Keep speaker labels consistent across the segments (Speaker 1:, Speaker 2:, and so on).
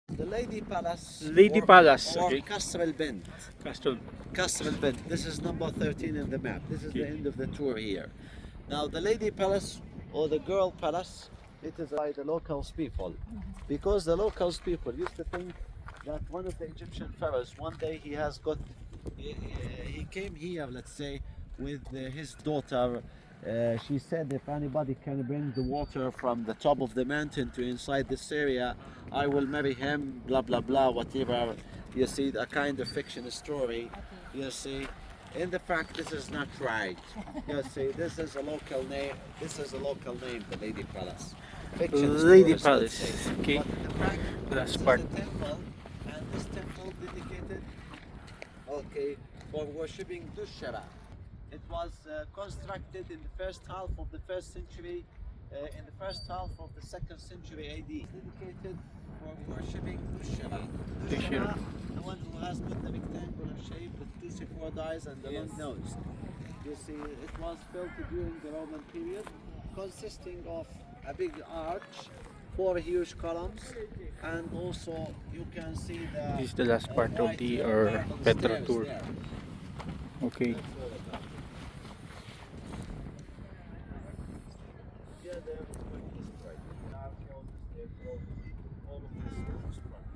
Speaker 1: The Lady Palace.
Speaker 2: Lady Palace,
Speaker 1: Or
Speaker 2: okay.
Speaker 1: Kasr al-Bent.
Speaker 2: Castle.
Speaker 1: Kasr al-Bent. This is number 13 in the map. This is the
Speaker 2: Okay.
Speaker 1: end of the tour here. Now the Lady Palace or the Girl Palace, it is by the locals people. Because the locals people used to think that one of the Egyptian pharaohs, one day he came here, let's say, with his daughter. She said, if anybody can bring the water from the top of the mountain to inside this area, I will marry him, blah blah blah, whatever. You see, a kind of fiction story. You see, in the fact, this is not right. You see, this is a local name. This is a local name, the Lady Palace. Fiction
Speaker 2: Lady
Speaker 1: stories, let's
Speaker 2: Palace,
Speaker 1: say.
Speaker 2: okay.
Speaker 1: But in the fact,
Speaker 2: Last
Speaker 1: this
Speaker 2: part.
Speaker 1: is a temple, and this temple dedicated, okay, for worshipping Dushara. It was constructed in the first half of the first century, in the first half of the second century AD. Dedicated for worshipping Dushara. Dushara, the one who has got the rectangular shape with two sequoia eyes and the long nose. You see, it was built during the Roman period, consisting of a big arch, four huge columns, and also you can see the.
Speaker 2: This is the last part of
Speaker 1: white
Speaker 2: the
Speaker 1: marble
Speaker 2: Petra
Speaker 1: stairs
Speaker 2: tour.
Speaker 1: there.
Speaker 2: Okay.
Speaker 1: Yeah, they're quite destroyed. The archaeologists, they broke all of this destroyed.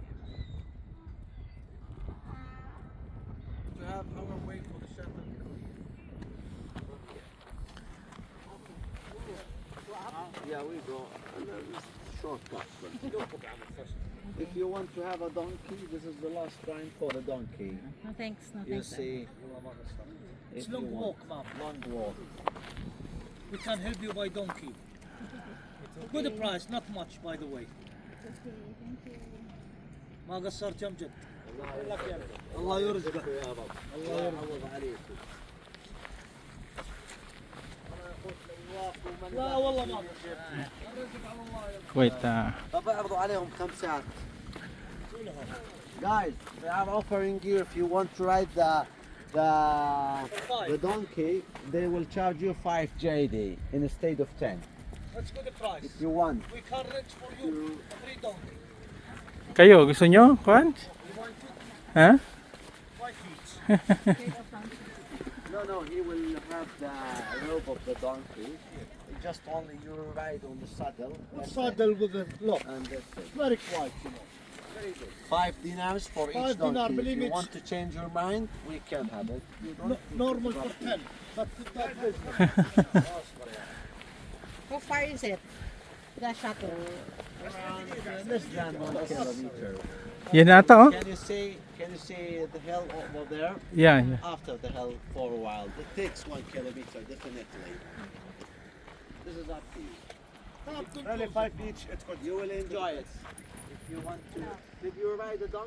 Speaker 1: To have our way for the shuttle from here. Yeah, we go. Shortcut. If you want to have a donkey, this is the last time for a donkey.
Speaker 3: No thanks, no
Speaker 1: You
Speaker 3: thanks.
Speaker 1: see,
Speaker 4: It's
Speaker 1: if
Speaker 4: long
Speaker 1: you want-
Speaker 4: walk, ma'am.
Speaker 1: Long walk.
Speaker 4: We can help you by donkey. Good price, not much by the way. ما قصرت يوم جد. الله يرزقك.
Speaker 1: يا رب. الله يعوض عليكم.
Speaker 4: لا والله ما
Speaker 2: Wait,
Speaker 1: طب اعرضوا عليهم 5 ساعات. Guys, they are offering you if you want to ride the donkey, they will charge you 5 JD instead of 10.
Speaker 4: That's good price.
Speaker 1: If you want.
Speaker 4: We can rent for you a 3 donkey.
Speaker 2: kayo, gusto nyo? Kuhan? Ha?
Speaker 4: 5 feet.
Speaker 1: No, he will have the rope of the donkey. Just only you ride on the saddle. that's it.
Speaker 4: Saddle with a lock.
Speaker 1: And that's it.
Speaker 4: Very quiet, you know.
Speaker 1: Very good. 5 dinars for
Speaker 4: 5
Speaker 1: each
Speaker 4: dinar,
Speaker 1: donkey. If
Speaker 4: believe
Speaker 1: you
Speaker 4: it.
Speaker 1: want to change your mind, we can have it. You don't
Speaker 4: Normal for 10. But that business.
Speaker 3: How far is it? The shuttle.
Speaker 1: less than 1 kilometer.
Speaker 2: Yan na ata, oh.
Speaker 1: Can you see the hill over there?
Speaker 2: Yeah, yeah.
Speaker 1: After the hill for a while. It takes 1 kilometer definitely. This is up to you.
Speaker 4: Really 5 each.
Speaker 1: You will enjoy it. If you want to. Did you ride a donkey?